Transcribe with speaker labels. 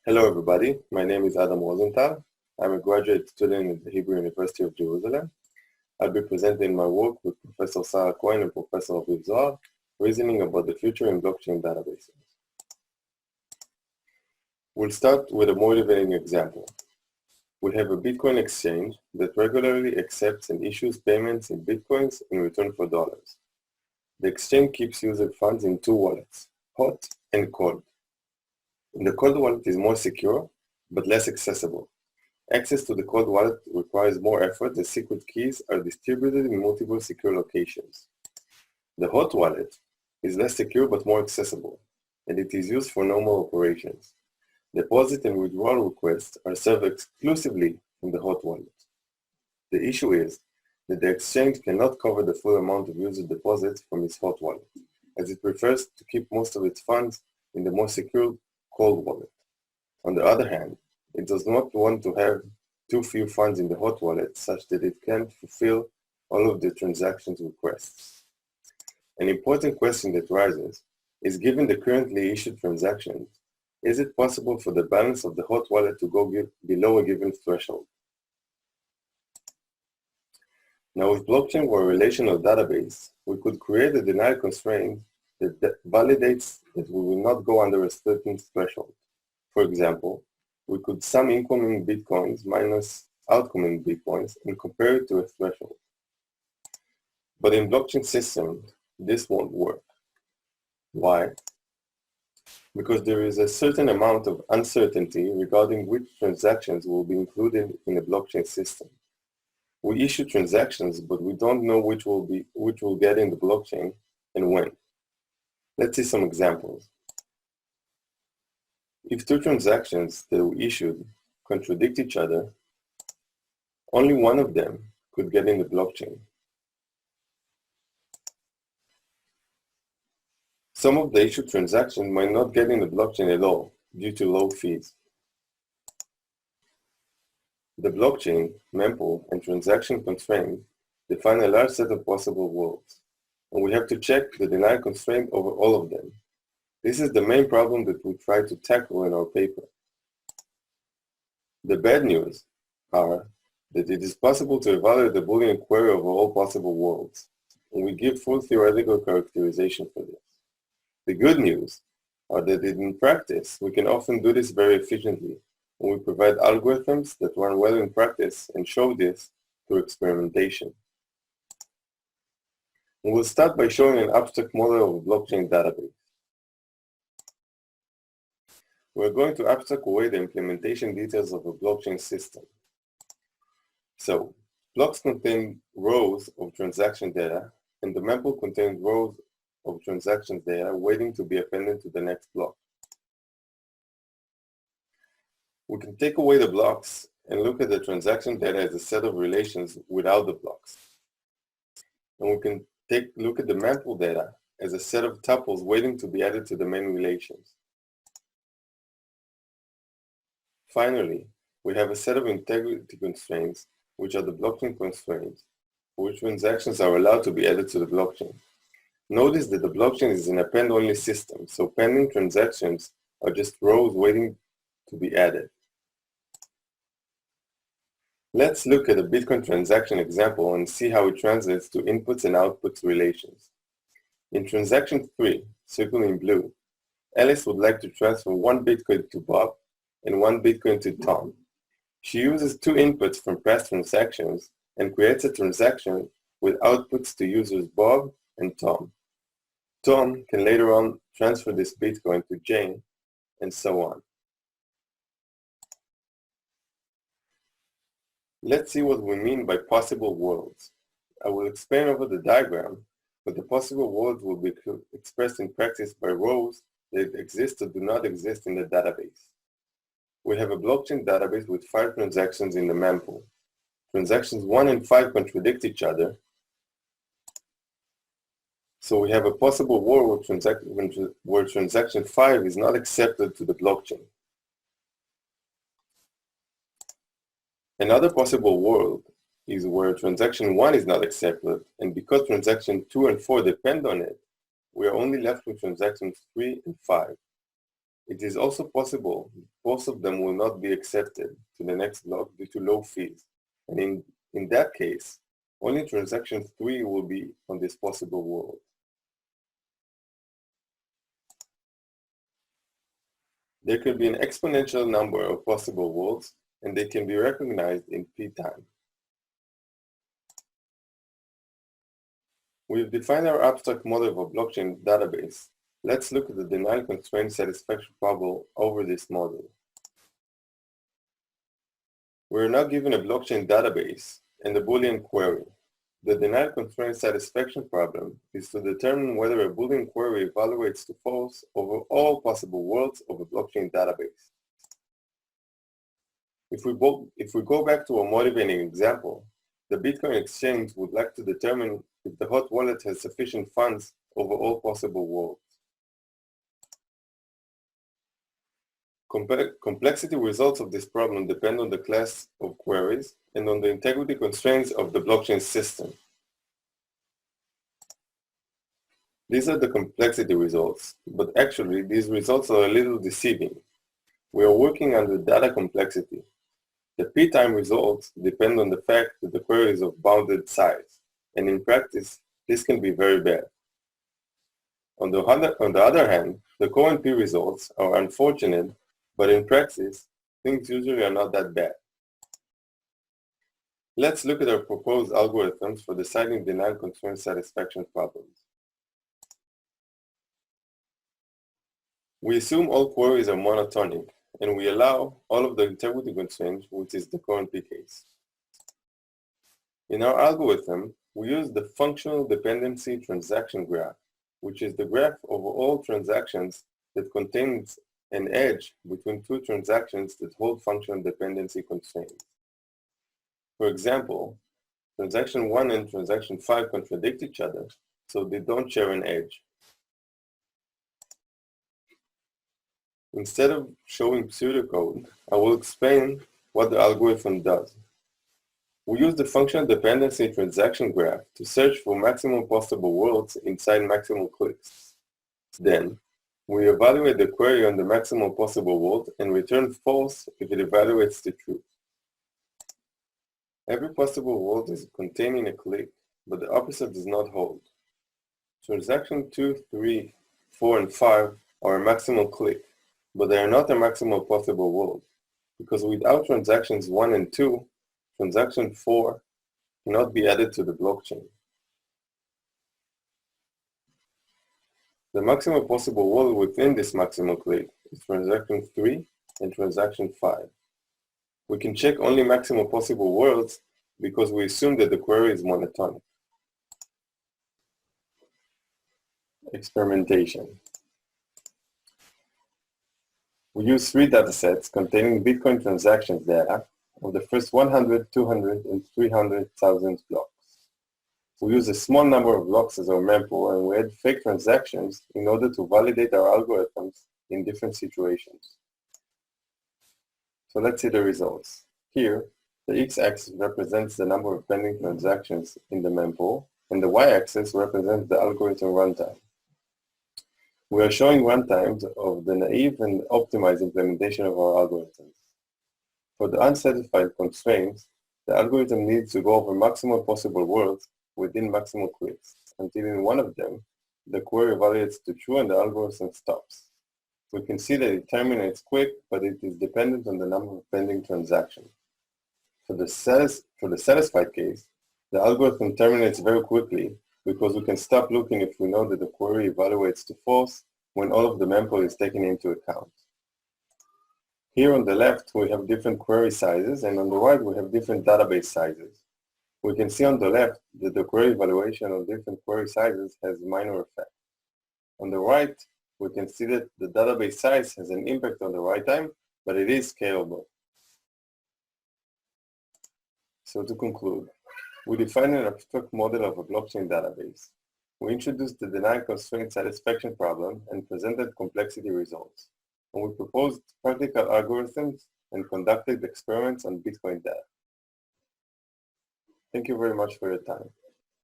Speaker 1: Hello everybody, my name is Adam Rosenthal. I'm a graduate student at the Hebrew University of Jerusalem. I'll be presenting my work with Professor Sarah Cohen and Professor Aviv Zohar, reasoning about the future in blockchain databases. We'll start with a motivating example. We have a Bitcoin exchange that regularly accepts and issues payments in Bitcoins in return for dollars. The exchange keeps user funds in two wallets, hot and cold. The cold wallet is more secure, but less accessible. Access to the cold wallet requires more effort as secret keys are distributed in multiple secure locations. The hot wallet is less secure but more accessible, and it is used for normal operations. Deposit and withdrawal requests are served exclusively from the hot wallet. The issue is that the exchange cannot cover the full amount of user deposits from its hot wallet, as it prefers to keep most of its funds in the more secure cold wallet. On the other hand, it does not want to have too few funds in the hot wallet such that it can't fulfill all of the transactions requests. An important question that rises is, given the currently issued transactions, is it possible for the balance of the hot wallet to go below a given threshold? Now, with blockchain or a relational database, we could create a denial constraint that validates that we will not go under a certain threshold. For example, we could sum incoming bitcoins minus outgoing bitcoins and compare it to a threshold. But in blockchain systems, this won't work. Why? Because there is a certain amount of uncertainty regarding which transactions will be included in a blockchain system. We issue transactions, but we don't know which will get in the blockchain and when. Let's see some examples. If two transactions that we issued contradict each other, only one of them could get in the blockchain. Some of the issued transactions might not get in the blockchain at all due to low fees. The blockchain, mempool, and transaction constraint define a large set of possible worlds, and we have to check the denial constraint over all of them. This is the main problem that we try to tackle in our paper. The bad news are that it is possible to evaluate the Boolean query over all possible worlds, and we give full theoretical characterization for this. The good news are that in practice, we can often do this very efficiently, and we provide algorithms that run well in practice and show this through experimentation. And we'll start by showing an abstract model of a blockchain database. We're going to abstract away the implementation details of a blockchain system. So, blocks contain rows of transaction data, and the mempool contains rows of transaction data waiting to be appended to the next block. We can take away the blocks and look at the transaction data as a set of relations without the blocks. And we can look at the mempool data as a set of tuples waiting to be added to the main relations. Finally, we have a set of integrity constraints, which are the blockchain constraints, for which transactions are allowed to be added to the blockchain. Notice that the blockchain is an append-only system, so pending transactions are just rows waiting to be added. Let's look at a Bitcoin transaction example and see how it translates to inputs and outputs relations. In transaction 3, circled in blue, Alice would like to transfer 1 Bitcoin to Bob and 1 Bitcoin to Tom. She uses 2 inputs from past transactions and creates a transaction with outputs to users Bob and Tom. Tom can later on transfer this Bitcoin to Jane, and so on. Let's see what we mean by possible worlds. I will explain over the diagram, but the possible worlds will be expressed in practice by rows that exist or do not exist in the database. We have a blockchain database with 5 transactions in the mempool. Transactions 1 and 5 contradict each other, so we have a possible world where transaction 5 is not accepted to the blockchain. Another possible world is where transaction 1 is not accepted, and because transaction 2 and 4 depend on it, we are only left with transactions 3 and 5. It is also possible both of them will not be accepted to the next block due to low fees, and in that case, only transaction 3 will be on this possible world. There could be an exponential number of possible worlds, and they can be recognized in P time. We've defined our abstract model of a blockchain database. Let's look at the denial constraint satisfaction problem over this model. We're now given a blockchain database and a Boolean query. The denial constraint satisfaction problem is to determine whether a Boolean query evaluates to false over all possible worlds of a blockchain database. If we go back to a motivating example, the Bitcoin exchange would like to determine if the hot wallet has sufficient funds over all possible worlds. Complexity results of this problem depend on the class of queries and on the integrity constraints of the blockchain system. These are the complexity results, but actually these results are a little deceiving. We are working under data complexity. The p-time results depend on the fact that the query is of bounded size, and in practice, this can be very bad. On the other hand, the co-and p results are unfortunate, but in practice, things usually are not that bad. Let's look at our proposed algorithms for deciding denial constraint satisfaction problems. We assume all queries are monotonic, and we allow all of the integrity constraints, which is the co-and p case. In our algorithm, we use the functional dependency transaction graph, which is the graph of all transactions that contains an edge between two transactions that hold functional dependency constraints. For example, transaction 1 and transaction 5 contradict each other, so they don't share an edge. Instead of showing pseudocode, I will explain what the algorithm does. We use the functional dependency transaction graph to search for maximum possible worlds inside maximum cliques. Then, we evaluate the query on the maximum possible world and return false if it evaluates the truth. Every possible world is contained in a clique, but the opposite does not hold. Transaction 2, 3, 4, and 5 are a maximal clique, but they are not a maximal possible world, because without transactions 1 and 2, transaction 4 cannot be added to the blockchain. The maximal possible world within this maximal clique is transaction 3 and transaction 5. We can check only maximal possible worlds because we assume that the query is monotonic. Experimentation. We use 3 datasets containing Bitcoin transactions data of the first 100, 200, and 300,000 blocks. We use a small number of blocks as our mempool, and we add fake transactions in order to validate our algorithms in different situations. So let's see the results. Here, the x-axis represents the number of pending transactions in the mempool, and the y-axis represents the algorithm runtime. We are showing runtimes of the naive and optimized implementation of our algorithms. For the unsatisfied constraints, the algorithm needs to go over maximal possible worlds within maximal cliques, until in one of them, the query evaluates to true and the algorithm stops. We can see that it terminates quick, but it is dependent on the number of pending transactions. For the satisfied case, the algorithm terminates very quickly because we can stop looking if we know that the query evaluates to false when all of the mempool is taken into account. Here on the left, we have different query sizes, and on the right, we have different database sizes. We can see on the left that the query evaluation of different query sizes has minor effect. On the right, we can see that the database size has an impact on the write time, but it is scalable. So to conclude, we define an abstract model of a blockchain database. We introduced the denial constraint satisfaction problem and presented complexity results. And we proposed practical algorithms and conducted experiments on Bitcoin data. Thank you very much for your time.